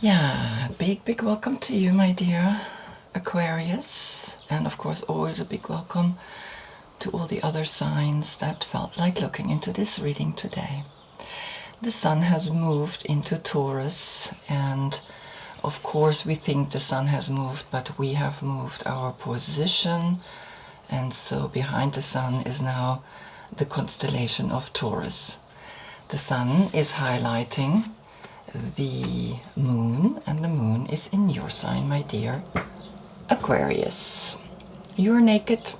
Yeah, big welcome to you, my dear Aquarius. And of course, always a big welcome to all the other signs that felt like looking into this reading today. The sun has moved into Taurus, and of course we think the sun has moved, but we have moved our position, and so behind the sun is now the constellation of Taurus. The sun is highlighting the moon, and the moon is in your sign, my dear Aquarius. You're naked,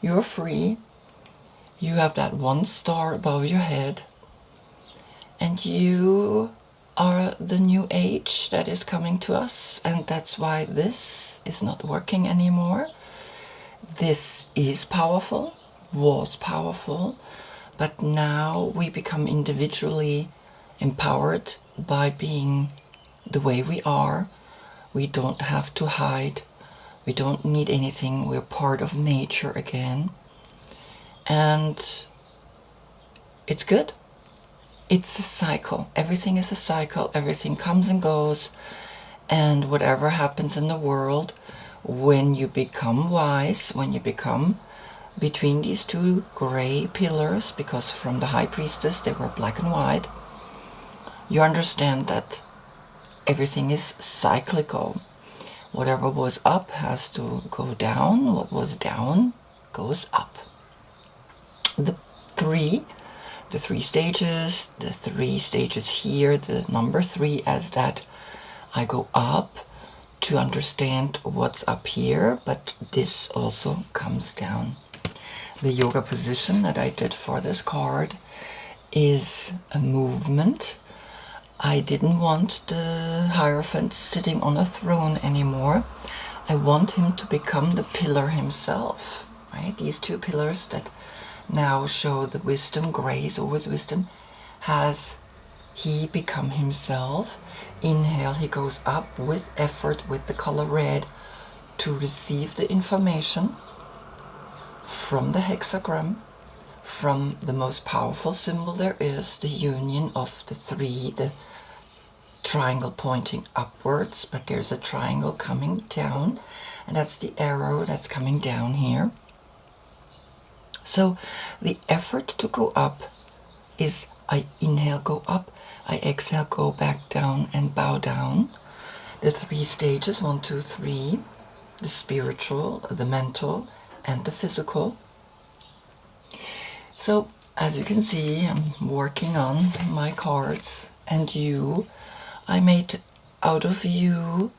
you're free, you have that one star above your head, and you are the new age that is coming to us, and that's why this is not working anymore. This is powerful, was powerful, but now we become individually empowered by being the way we are. We don't have to hide. We don't need anything. We're part of nature again. And it's good. It's a cycle. Everything is a cycle. Everything comes and goes. And whatever happens in the world, when you become wise, when you become between these two gray pillars, because from the High Priestess they were black and white, you understand that everything is cyclical. Whatever was up has to go down. What was down goes up. The three stages, here, the number 3 as that I go up to understand what's up here, but this also comes down. The yoga position that I did for this card is a movement. I didn't want the Hierophant sitting on a throne anymore. I want him to become the pillar himself, right? These two pillars that now show the wisdom, grace, always wisdom. Has he become himself? Inhale, he goes up with effort, with the color red, to receive the information from the hexagram, from the most powerful symbol there is, the union of the 3, the triangle pointing upwards, but there's a triangle coming down, and that's the arrow that's coming down here. So the effort to go up is I inhale, go up, I exhale, go back down and bow down. The 3 stages, 1, 2, 3, the spiritual, the mental, and the physical. So as you can see, I'm working on my cards, and I made out of you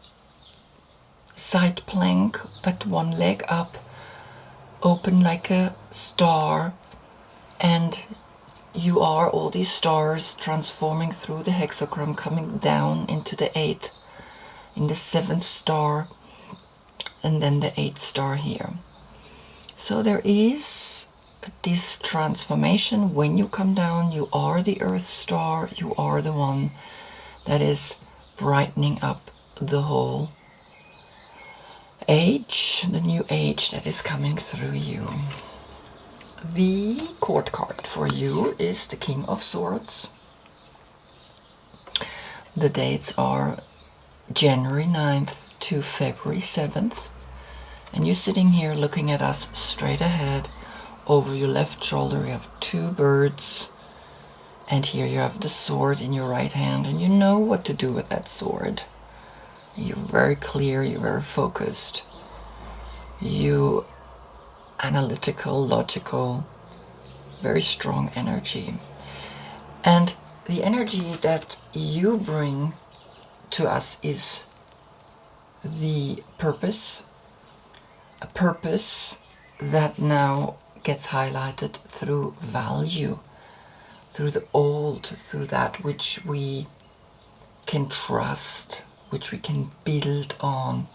side plank, but one leg up, open like a star, and you are all these stars transforming through the hexagram, coming down into the 8th, in the 7th star, and then the 8th star here. So there is this transformation. When you come down, you are the Earth star, you are the one that is brightening up the whole age, the new age that is coming through you. The court card for you is the King of Swords. The dates are January 9th to February 7th. And you're sitting here looking at us straight ahead. Over your left shoulder you have 2 birds. And here you have the sword in your right hand, and you know what to do with that sword. You're very clear, you're very focused. You analytical, logical, very strong energy. And the energy that you bring to us is the purpose, a purpose that now gets highlighted through value, through the old, through that which we can trust, which we can build on.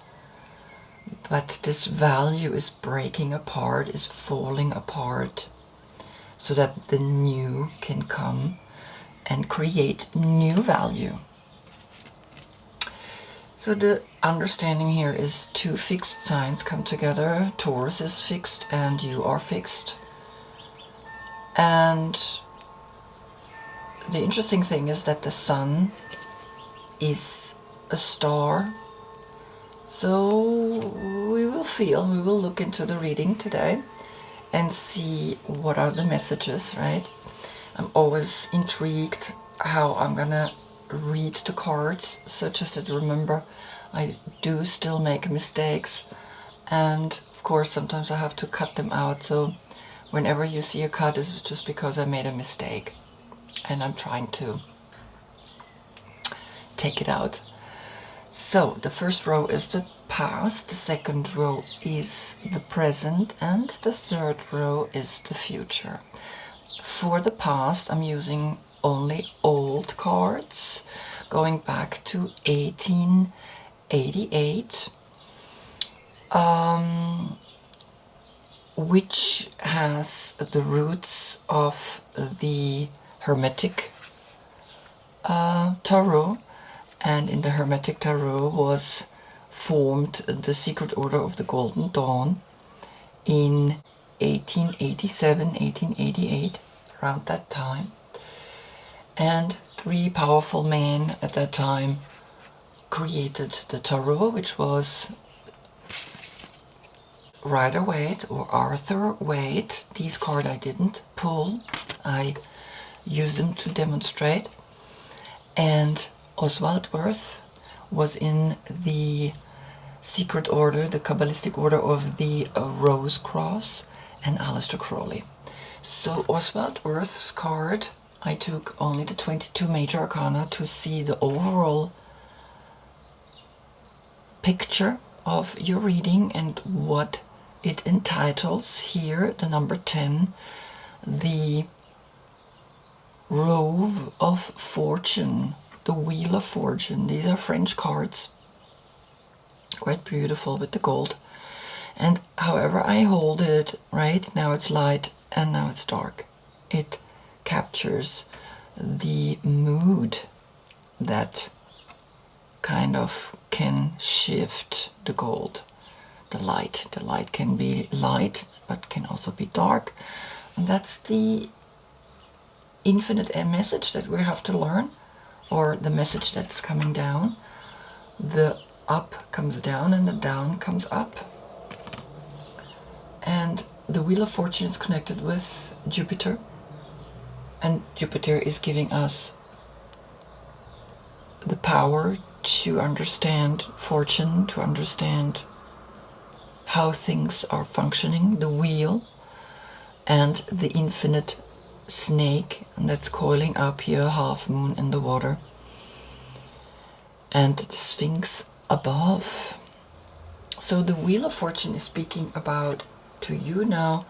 But this value is breaking apart, is falling apart, so that the new can come and create new value. So the understanding here is 2 fixed signs come together. Taurus is fixed and you are fixed. And the interesting thing is that the sun is a star. So we will look into the reading today and see what are the messages, right? I'm always intrigued how I'm gonna read the cards. So just to remember, I do still make mistakes, and of course sometimes I have to cut them out. So whenever you see a cut, it's just because I made a mistake and I'm trying to take it out. So the first row is the past, the second row is the present, and the third row is the future. For the past, I'm using only old cards, going back to 1888, which has the roots of the Hermetic Tarot. And in the Hermetic Tarot was formed the Secret Order of the Golden Dawn in 1887, 1888, around that time. And three powerful men at that time created the Tarot, which was Rider-Waite or Arthur-Waite. These cards I didn't pull, I used them to demonstrate. And Oswald Wirth was in the secret order, the Kabbalistic order of the Rose Cross, and Aleister Crowley. So Oswald Wirth's card, I took only the 22 major arcana to see the overall picture of your reading and what it entitles. Here, the number 10, the Rove of Fortune, the Wheel of Fortune. These are French cards, quite beautiful with the gold. And however I hold it, right now it's light and now it's dark. It captures the mood that kind of can shift the gold, the light. The light can be light but can also be dark, and that's the infinite message that we have to learn, or the message that's coming down. The up comes down and the down comes up. And the Wheel of Fortune is connected with Jupiter. And Jupiter is giving us the power to understand fortune, to understand how things are functioning, the wheel, and the infinite snake, and that's coiling up here, half moon in the water, and the Sphinx above. So the Wheel of Fortune is speaking about to you now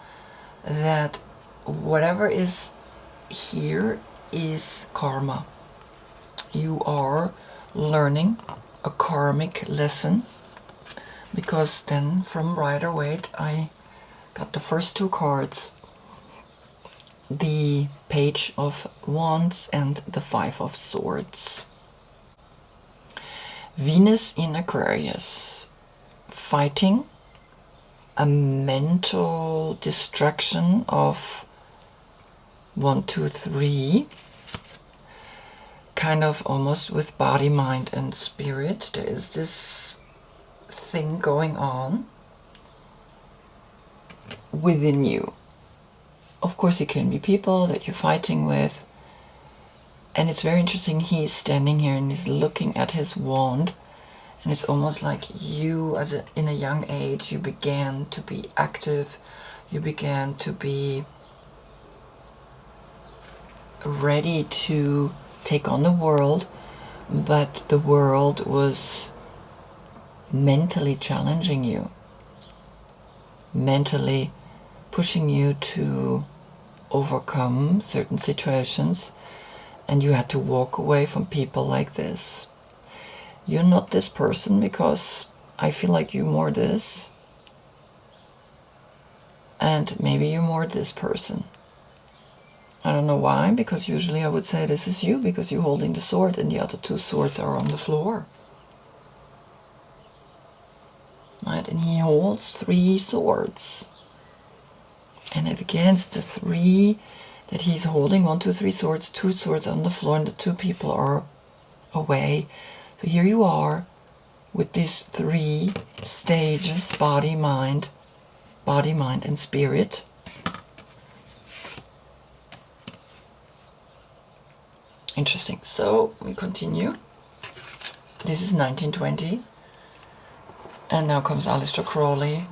that whatever is here is karma. You are learning a karmic lesson, because then from Rider-Waite I got the first two cards, the Page of Wands and the Five of Swords. Venus in Aquarius, fighting a mental distraction of 1, 2, 3, kind of almost with body, mind and spirit. There is this thing going on within you. Of course it can be people that you're fighting with, and it's very interesting. He's standing here and he's looking at his wand, and it's almost like you, in a young age, you began to be active, you began to be ready to take on the world, but the world was mentally challenging you, mentally pushing you to overcome certain situations, and you had to walk away from people like this. You're not this person because I feel like you're more this, and maybe you're more this person. I don't know why, because usually I would say this is you because you're holding the sword and the other two swords are on the floor. Right? And he holds 3 swords. And against the 3 that he's holding, 1, 2, 3 swords, 2 swords on the floor, and the 2 people are away. So here you are with these three stages: body, mind, and spirit. Interesting. So we continue. This is 1920. And now comes Aleister Crowley,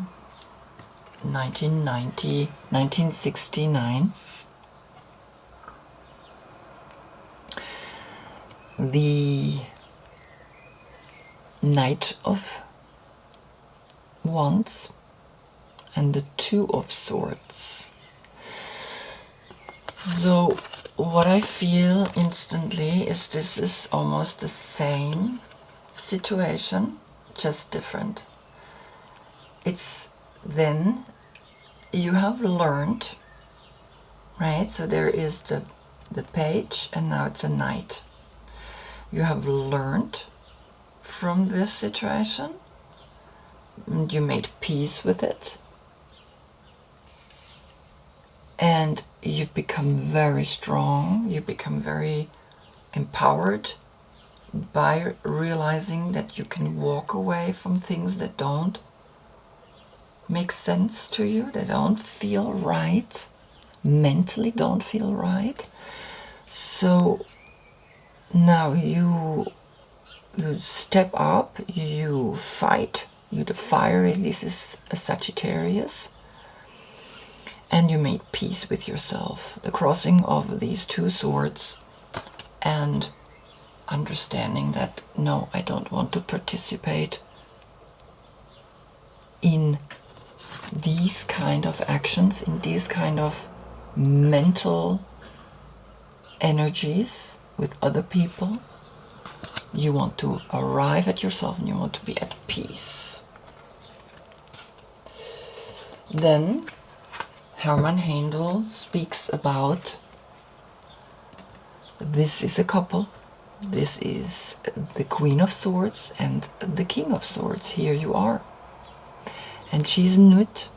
1969. The Knight of Wands and the Two of Swords. So what I feel instantly is this is almost the same situation, just different. It's then you have learned, right? So there is the page, and now it's a knight. You have learned from this situation, and you made peace with it, and you've become very strong, you become very empowered by realizing that you can walk away from things that don't make sense to you, they don't feel right, mentally don't feel right. So now you step up, you fight, you the fiery, this is a Sagittarius, and you made peace with yourself. The crossing of these two swords and understanding that no, I don't want to participate in these kind of actions, in these kind of mental energies with other people. You want to arrive at yourself and you want to be at peace. Then Hermann Handel speaks about this is a couple. This is the Queen of Swords and the King of Swords. Here you are. And she's Nut,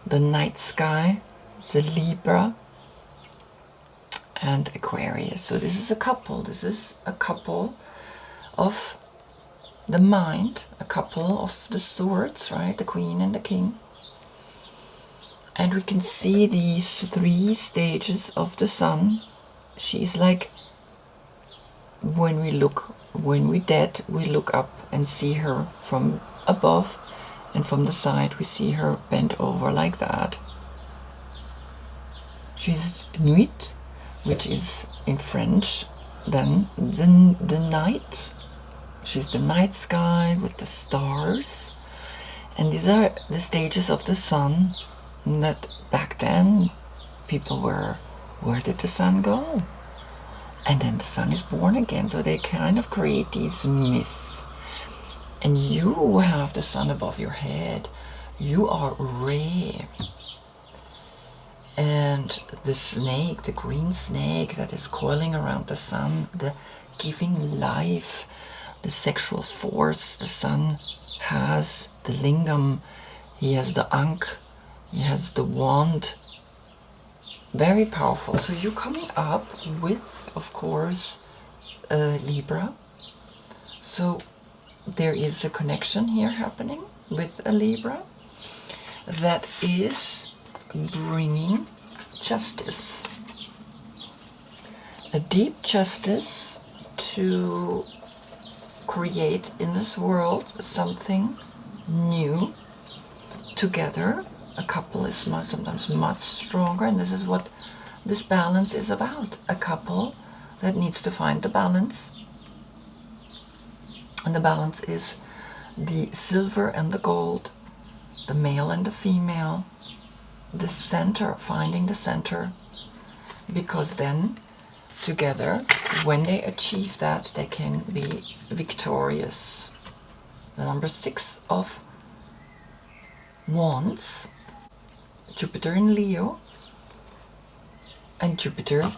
the night sky, the Libra, and Aquarius. So this is a couple. This is a couple of the mind, a couple of the swords, right? The Queen and the King. And we can see these three stages of the sun. She's like, when we dead, we look up and see her from above, and from the side we see her bent over like that. She's Nuit, which is in French then the night. She's the night sky with the stars. And these are the stages of the sun that back then people were, where did the sun go? And then the sun is born again. So they kind of create these myths. And you have the sun above your head. You are rare. And the snake, the green snake that is coiling around the sun, the giving life, the sexual force the sun has, the lingam, he has the ankh, he has the wand. Very powerful. So you're coming up with, of course, Libra. So there is a connection here happening with a Libra that is bringing justice. A deep justice to create in this world something new together. A couple is sometimes much stronger, and this is what this balance is about. A couple that needs to find the balance. And the balance is the silver and the gold, the male and the female, the center, finding the center, because then together, when they achieve that, they can be victorious. The number 6 of Wands, Jupiter in Leo, and Jupiter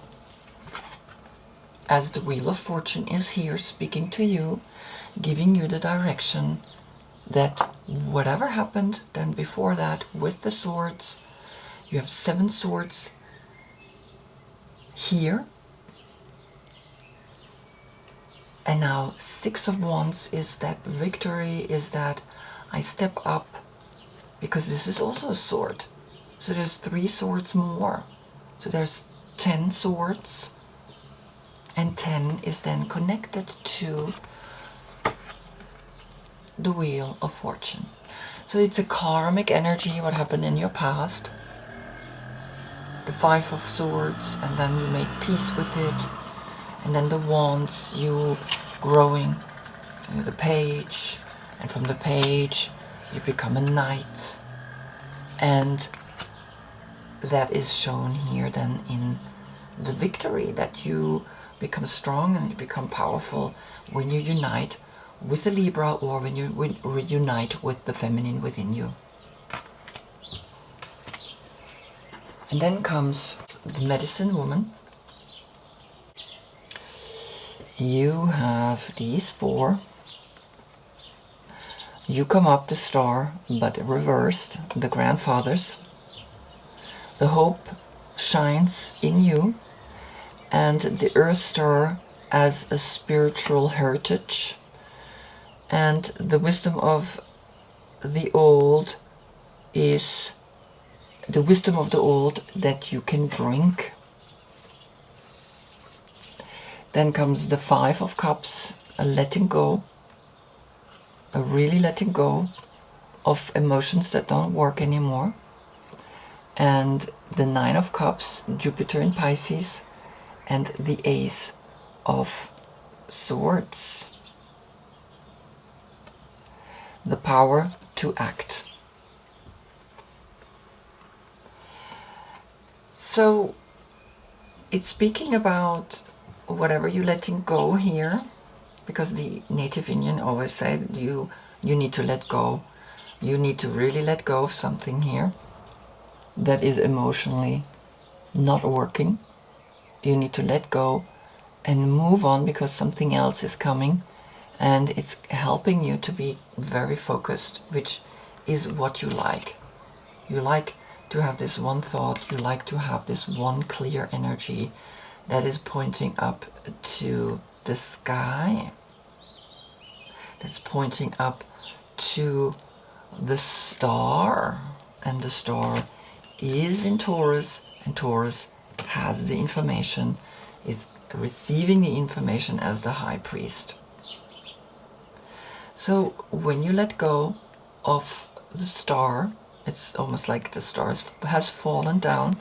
as the Wheel of Fortune is here speaking to you, giving you the direction that whatever happened then before that with the swords, you have 7 swords here, And now 6 of Wands is that victory, is that I step up, because this is also a sword. So there's 3 swords more. So there's 10 swords, and 10 is then connected to the Wheel of Fortune. So it's a karmic energy, what happened in your past. The 5 of Swords, and then you make peace with it. And then the Wands, you growing, the Page, and from the Page you become a Knight. And that is shown here then in the victory, that you become strong and you become powerful when you unite with the Libra, or when you reunite with the feminine within you. And then comes the Medicine Woman. You have these 4. You come up the Star, but reversed, the Grandfathers. The Hope shines in you, and the Earth Star as a spiritual heritage, and the wisdom of the old is the wisdom of the old that you can drink. Then comes the 5 of Cups, a letting go, a really letting go of emotions that don't work anymore. And the 9 of Cups, Jupiter in Pisces, and the Ace of Swords, the power to act. So it's speaking about whatever you're letting go here, because the native Indian always said you need to let go. You need to really let go of something here that is emotionally not working. You need to let go and move on, because something else is coming, and it's helping you to be very focused, which is what you like. You like to have this one thought, you like to have this one clear energy that is pointing up to the sky, that's pointing up to the star, and the star is in Taurus, and Taurus has the information, is receiving the information as the high priest. So when you let go of the star, it's almost like the star has fallen down,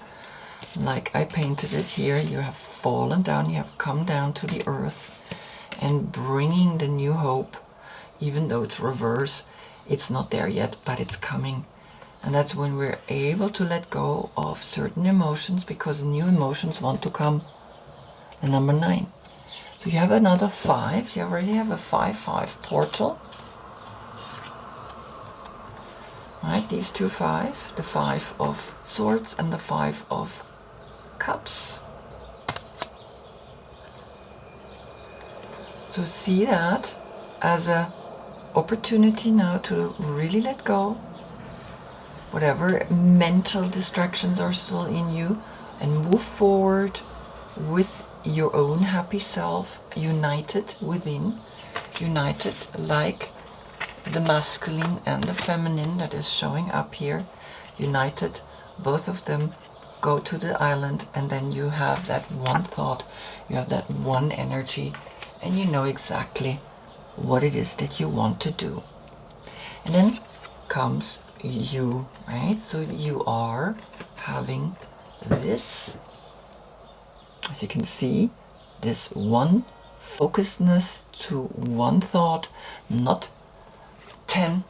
like I painted it here. You have fallen down, you have come down to the earth, and bringing the new hope, even though it's reverse, it's not there yet, but it's coming. And that's when we're able to let go of certain emotions, because new emotions want to come. And number 9. So you have another 5. You already have a 5-5 portal. Right, these 2 5, the 5 of Swords and the 5 of Cups. So see that as an opportunity now to really let go whatever mental distractions are still in you, and move forward with your own happy self, united within, united like the masculine and the feminine that is showing up here, united, both of them go to the island, and then you have that one thought, you have that one energy, and you know exactly what it is that you want to do. And then comes you, right? So you are having this, as you can see, this one focusedness to one thought, not 10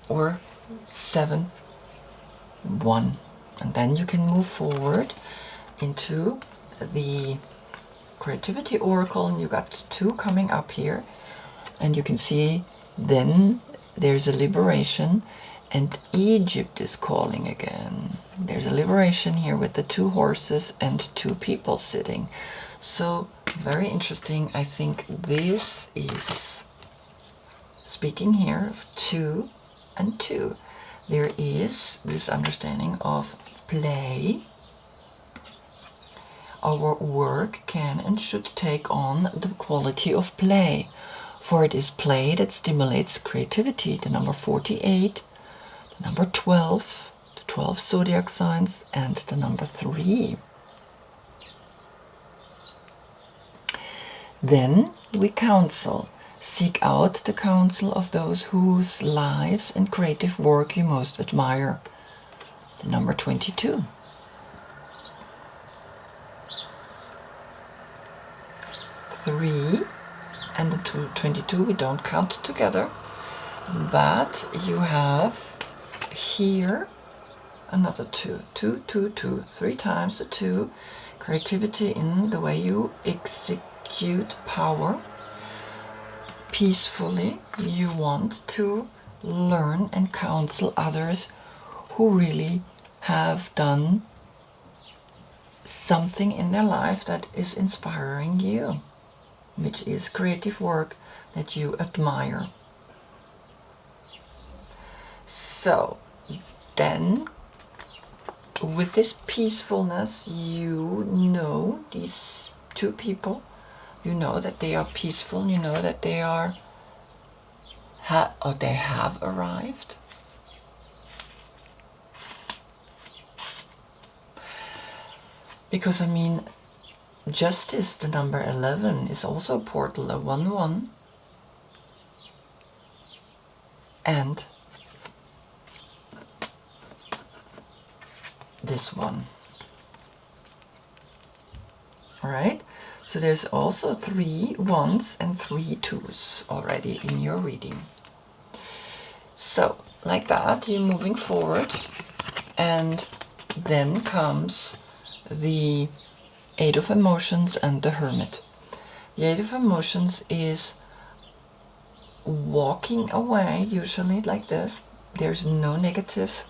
or 7, 1. And then you can move forward into the creativity oracle, and you got 2 coming up here, and you can see then there's a liberation, and Egypt is calling again. There's a liberation here with the 2 horses and 2 people sitting. So very interesting. I think this is speaking here of 2 and 2. There is this understanding of play, our work can and should take on the quality of play, for it is play that stimulates creativity. The number 48, the number 12, the 12 zodiac signs, and the number 3. Then we counsel. Seek out the counsel of those whose lives and creative work you most admire. The number 22. Three and the 22 we don't count together, but you have here another 2. 2, 2, 2. 3 times the 2. Creativity in the way you execute power. Peacefully, you want to learn and counsel others who really have done something in their life that is inspiring you, which is creative work that you admire. So then, with this peacefulness, you know these 2 people. You know that they are peaceful. You know that they are they have arrived. Because I mean, justice, the number 11, is also a portal, a 1-1, and this one. All right. So there's also 3 1s and 3 2s already in your reading. So like that, you're moving forward, and then comes the 8 of emotions and the Hermit. The 8 of emotions is walking away, usually like this. There's no negative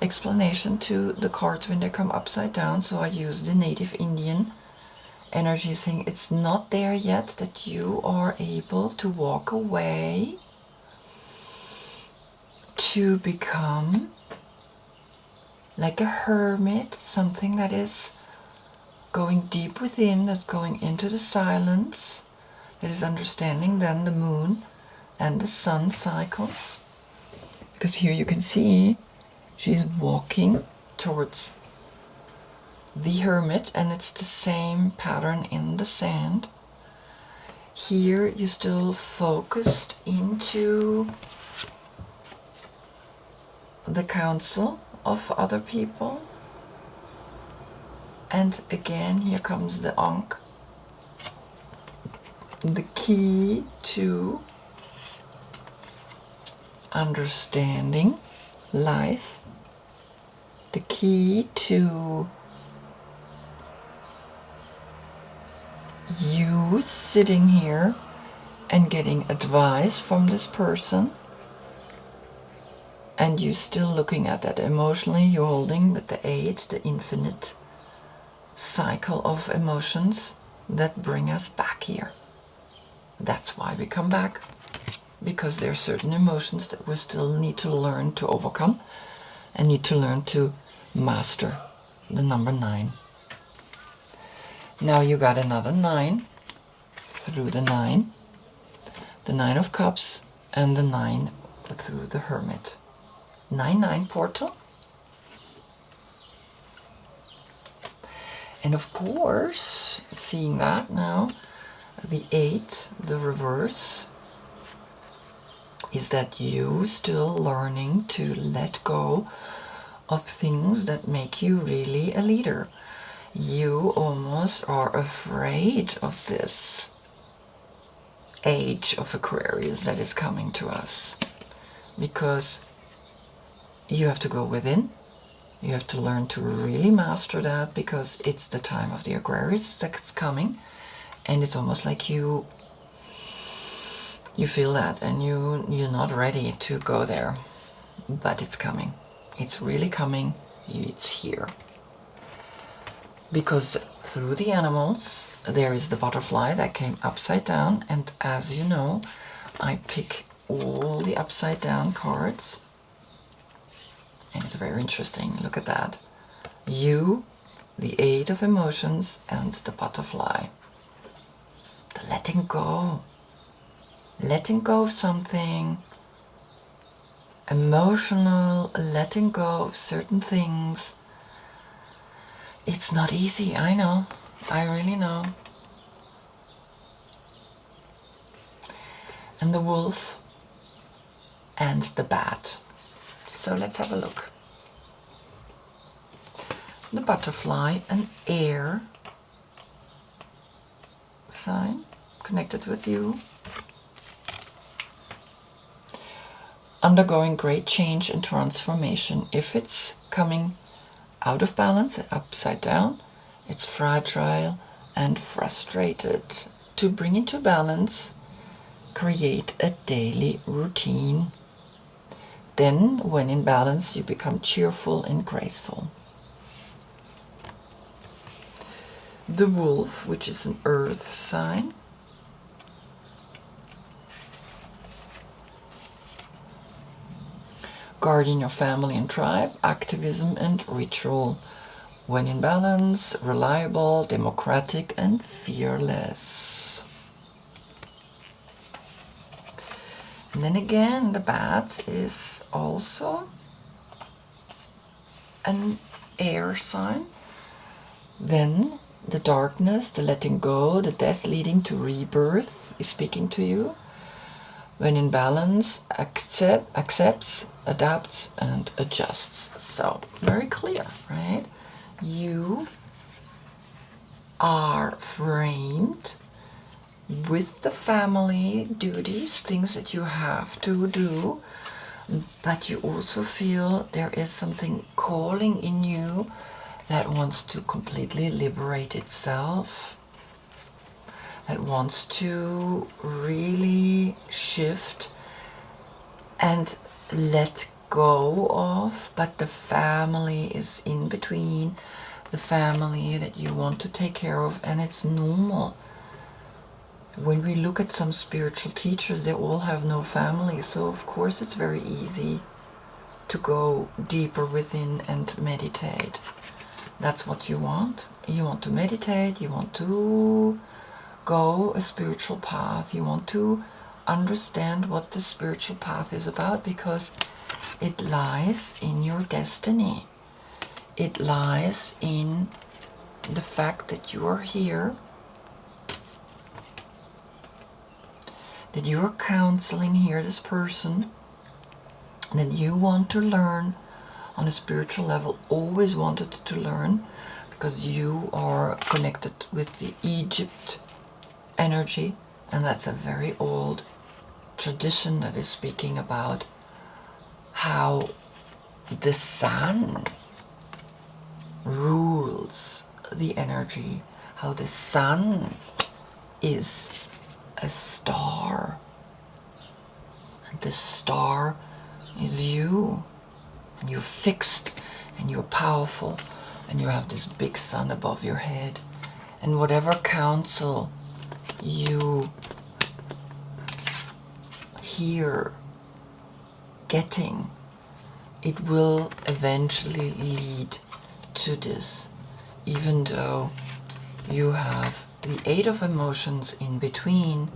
explanation to the cards when they come upside down, so I use the native Indian energy, saying it's not there yet, that you are able to walk away to become like a hermit, something that is going deep within, that's going into the silence, that is understanding then the moon and the sun cycles. Because here you can see she's walking towards the Hermit, and it's the same pattern in the sand. Here you're still focused into the counsel of other people, and again here comes the Ankh, the key to understanding life, the key to you sitting here and getting advice from this person, and you still looking at that emotionally. You're holding with the 8 the infinite cycle of emotions that bring us back here. That's why we come back, because there are certain emotions that we still need to learn to overcome and need to learn to master. The number 9. Now you got another 9 through the 9, the 9 of Cups, and the 9 through the Hermit. 9-9 portal. And of course, seeing that now, the 8, the reverse, is that you still learning to let go of things that make you really a leader. You almost are afraid of this age of Aquarius that is coming to us, because you have to go within. You have to learn to really master that, because it's the time of the Aquarius that's coming, and it's almost like you feel that, and you're not ready to go there, but it's coming. It's really coming. It's here. Because through the animals there is the butterfly that came upside down, and as you know, I pick all the upside down cards, and it's very interesting. Look at that. You the Eight of Emotions and the Butterfly. The letting go. Letting go of something emotional, letting go of certain things. It's not easy, I know. I really know. And the wolf and the bat. So let's have a look. The butterfly, an air sign connected with you. Undergoing great change and transformation. If it's coming out of balance, upside down, it's fragile and frustrated. To bring into balance, create a daily routine. Then, when in balance, you become cheerful and graceful. The wolf, which is an earth sign. Guarding your family and tribe, activism and ritual. When in balance, reliable, democratic and fearless. And then again, the bat is also an air sign. Then the darkness, the letting go, the death leading to rebirth is speaking to you. When in balance, accepts, adapts, and adjusts. So, very clear, right? You are framed with the family duties, things that you have to do, but you also feel there is something calling in you that wants to completely liberate itself, that wants to really shift and let go of, but the family is in between, the family that you want to take care of, and it's normal. When we look at some spiritual teachers, they all have no family, so of course it's very easy to go deeper within and meditate. That's what you want. You want to meditate, you want to go a spiritual path, you want to understand what the spiritual path is about, because it lies in your destiny. It lies in the fact that you are here, that you are counseling here this person, that you want to learn on a spiritual level, always wanted to learn, because you are connected with the Egypt energy, and that's a very old tradition that is speaking about how the sun rules the energy, how the sun is a star, and the star is you, and you're fixed and you're powerful and you have this big sun above your head, and whatever counsel you hear getting, it will eventually lead to this, even though you have the Eight of Emotions in between.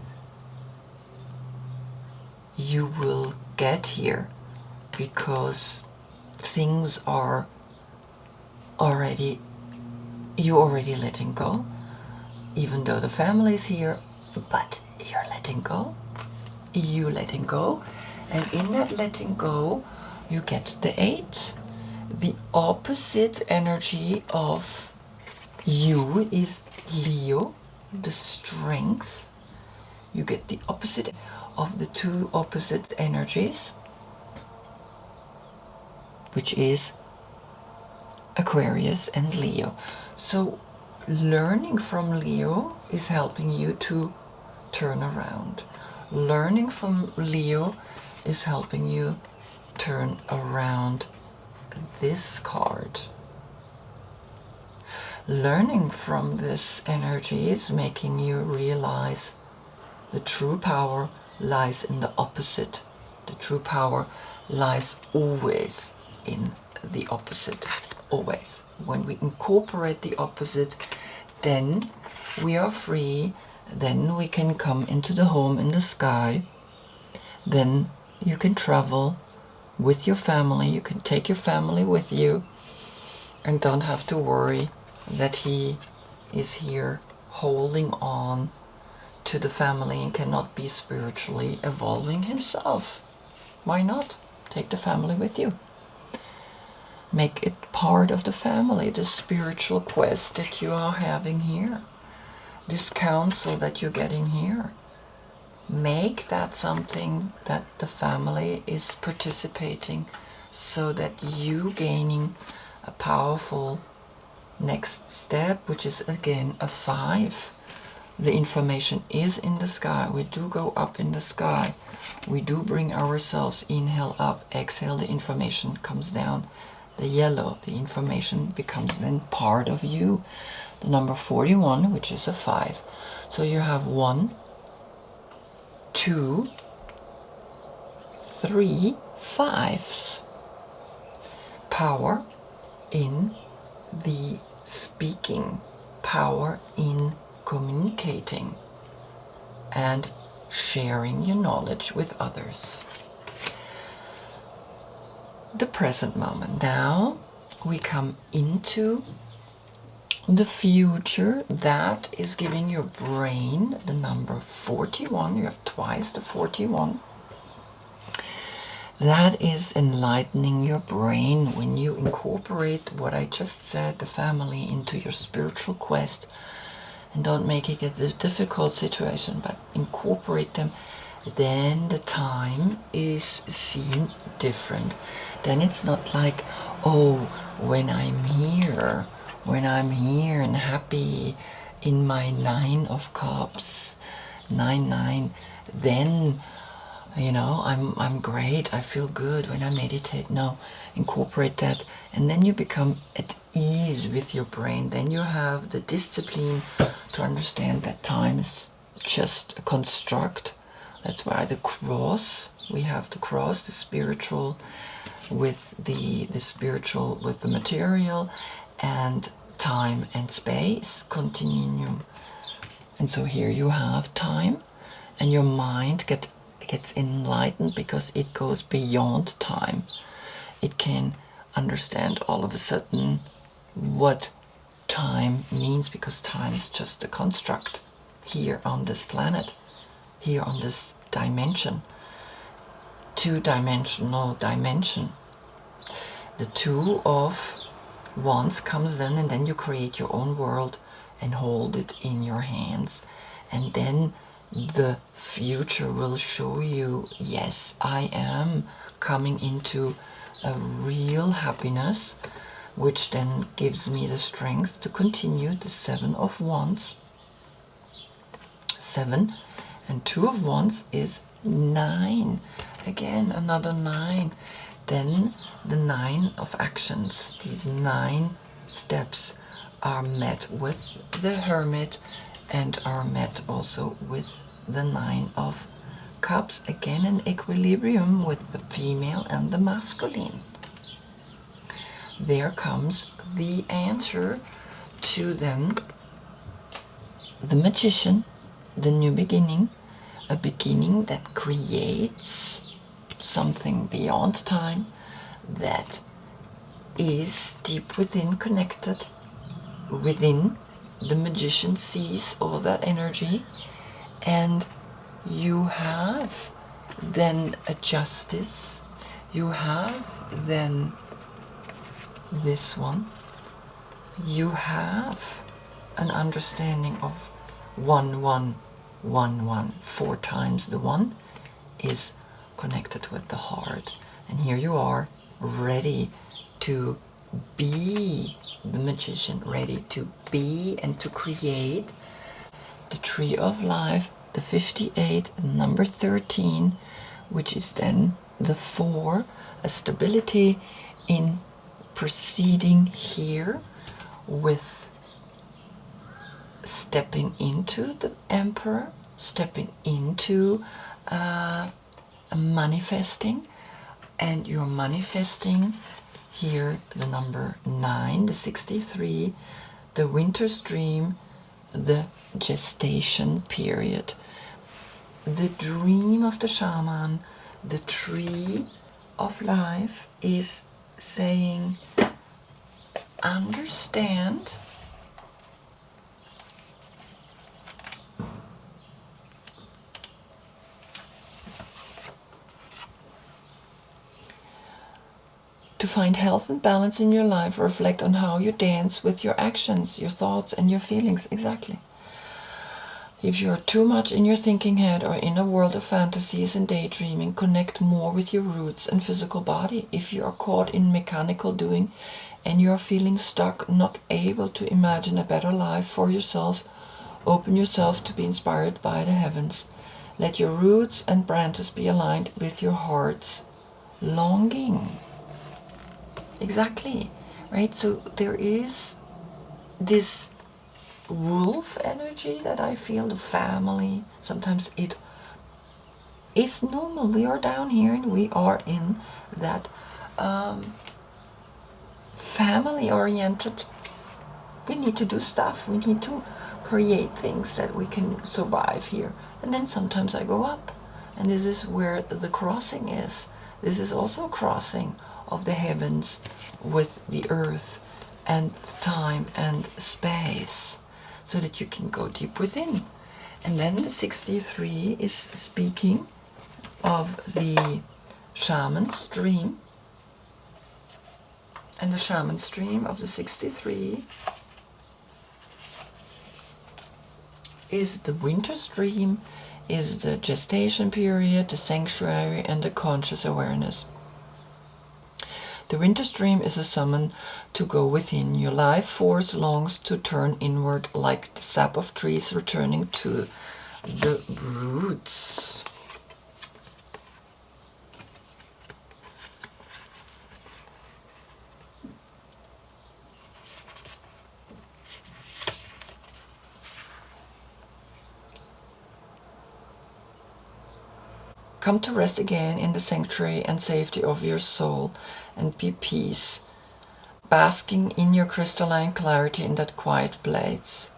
You will get here because things are already, you're already letting go, even though the family is here, but you're letting go, you letting go, and in that letting go you get the Eight. The opposite energy of you is Leo, the strength. You get the opposite of the two opposite energies, which is Aquarius and Leo. So learning from Leo is helping you to turn around. Learning from Leo is helping you turn around this card. Learning from this energy is making you realize the true power lies in the opposite. The true power lies always in the opposite. always. When we incorporate the opposite, then we are free, then we can come into the home in the sky, then you can travel with your family, you can take your family with you, and don't have to worry that he is here holding on to the family and cannot be spiritually evolving himself. Why not? Take the family with you. Make it part of the family, the spiritual quest that you are having here, this counsel that you're getting here. Make that something that the family is participating, so that you gaining a powerful next step, which is again a 5. The information is in the sky. We do go up in the sky. We do bring ourselves, inhale up, exhale, the information comes down. The yellow, the information becomes then part of you. The number 41, which is a 5. So you have 1, 2, 3 5s. Power in the speaking, power in communicating and sharing your knowledge with others. The present moment. Now we come into the future. That is giving your brain the number 41. You have twice the 41. That is enlightening your brain when you incorporate what I just said, the family, into your spiritual quest. And don't make it a difficult situation, but incorporate them. Then the time is seen different. Then it's not like, oh, when I'm here and happy in my 9 of cups, 9, then, you know, I'm great, I feel good when I meditate. No, incorporate that, and then you become at ease with your brain. Then you have the discipline to understand that time is just a construct. That's why the cross, we have the cross, the spiritual with the spiritual with the material, and time and space continuum. And so here you have time, and your mind gets enlightened because it goes beyond time. It can understand all of a sudden what time means, because time is just a construct here on this planet, here on this dimension, 2-dimensional dimension. The 2 of Wands comes then, and then you create your own world and hold it in your hands, and then the future will show you, yes, I am coming into a real happiness, which then gives me the strength to continue. The 7 of Wands, 7, and 2 of Wands is 9. Again, another 9. Then the 9 of actions. These 9 steps are met with the Hermit and are met also with the 9 of Cups. Again, an equilibrium with the female and the masculine. There comes the answer to then the Magician, the new beginning, a beginning that creates something beyond time, that is deep within, connected within. The Magician sees all that energy, and you have then a justice, you have then this one, you have an understanding of 1, 1, 1, 1. 4 times the 1 is connected with the heart. And here you are, ready to be the Magician, ready to be and to create. The Tree of Life, the 58, and number 13, which is then the 4, a stability in proceeding here with stepping into the Emperor, stepping into manifesting, and you're manifesting here the number 9, the 63, the winter's dream, the gestation period. The dream of the shaman, the tree of life, is saying, understand to find health and balance in your life. Reflect on how you dance with your actions, your thoughts, and your feelings. Exactly. If you are too much in your thinking head or in a world of fantasies and daydreaming, connect more with your roots and physical body. If you are caught in mechanical doing and you are feeling stuck, not able to imagine a better life for yourself, open yourself to be inspired by the heavens. Let your roots and branches be aligned with your heart's longing. Exactly, right? So there is this wolf energy that I feel, the family. Sometimes it is normal. We are down here and we are in that family oriented. We need to do stuff. We need to create things that we can survive here. And then sometimes I go up. And this is where the crossing is. This is also a crossing of the heavens with the earth and time and space, so that you can go deep within. And then the 63 is speaking of the shaman's dream. And the shaman's dream of the 63 is the winter's dream, is the gestation period, the sanctuary, and the conscious awareness. The winter's dream is a summon to go within. Your life force longs to turn inward like the sap of trees returning to the roots. Come to rest again in the sanctuary and safety of your soul and be peace, basking in your crystalline clarity in that quiet place.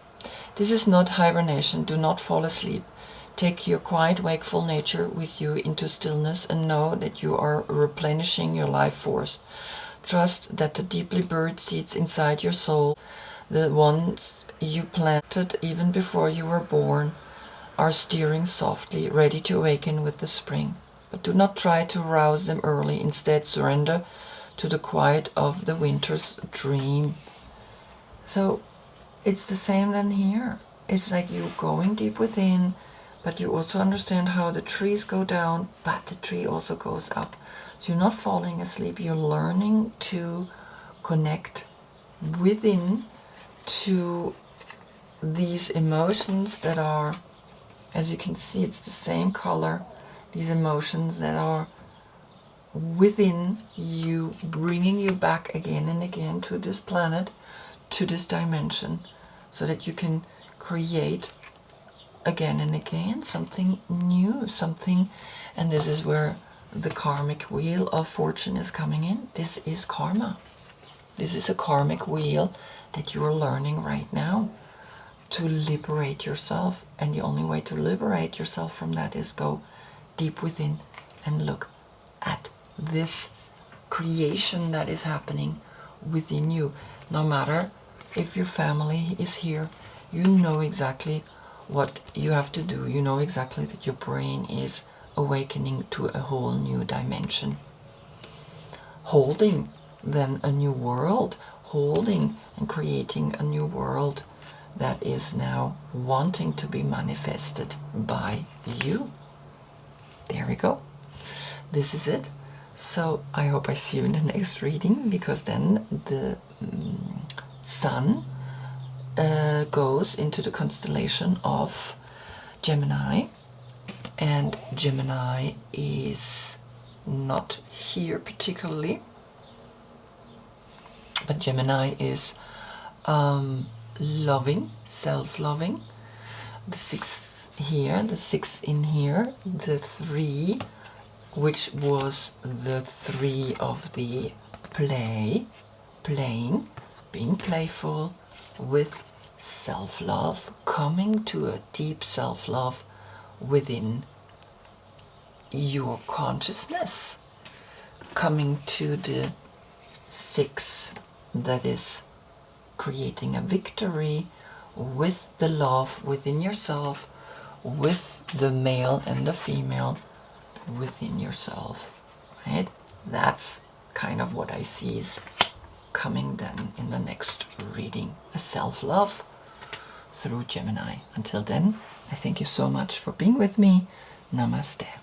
This is not hibernation. Do not fall asleep. Take your quiet, wakeful nature with you into stillness and know that you are replenishing your life force. Trust that the deeply buried seeds inside your soul, the ones you planted even before you were born, are steering softly, ready to awaken with the spring. But do not try to rouse them early. Instead, surrender to the quiet of the winter's dream. So it's the same than here. It's like you going deep within, but you also understand how the trees go down, but the tree also goes up. So you're not falling asleep. You're learning to connect within to these emotions that are, as you can see, it's the same color. These emotions that are within you, bringing you back again and again to this planet, to this dimension, so that you can create again and again something new, something. And this is where the karmic wheel of fortune is coming in. This is karma. This is a karmic wheel that you are learning right now to liberate yourself. And the only way to liberate yourself from that is go deep within and look at this creation that is happening within you. No matter if your family is here, you know exactly what you have to do. You know exactly that your brain is awakening to a whole new dimension, holding then a new world, holding and creating a new world that is now wanting to be manifested by you. There we go. This is it. So I hope I see you in the next reading, because then the sun goes into the constellation of Gemini, and Gemini is not here particularly, but Gemini is loving, self-loving. The 6 here, the 6 in here, the 3, which was the 3 of the playing, being playful with self-love, coming to a deep self-love within your consciousness, coming to the 6, that is creating a victory with the love within yourself, with the male and the female within yourself, right? That's kind of what I see is coming then in the next reading, a self-love through Gemini. Until then, I thank you so much for being with me. Namaste.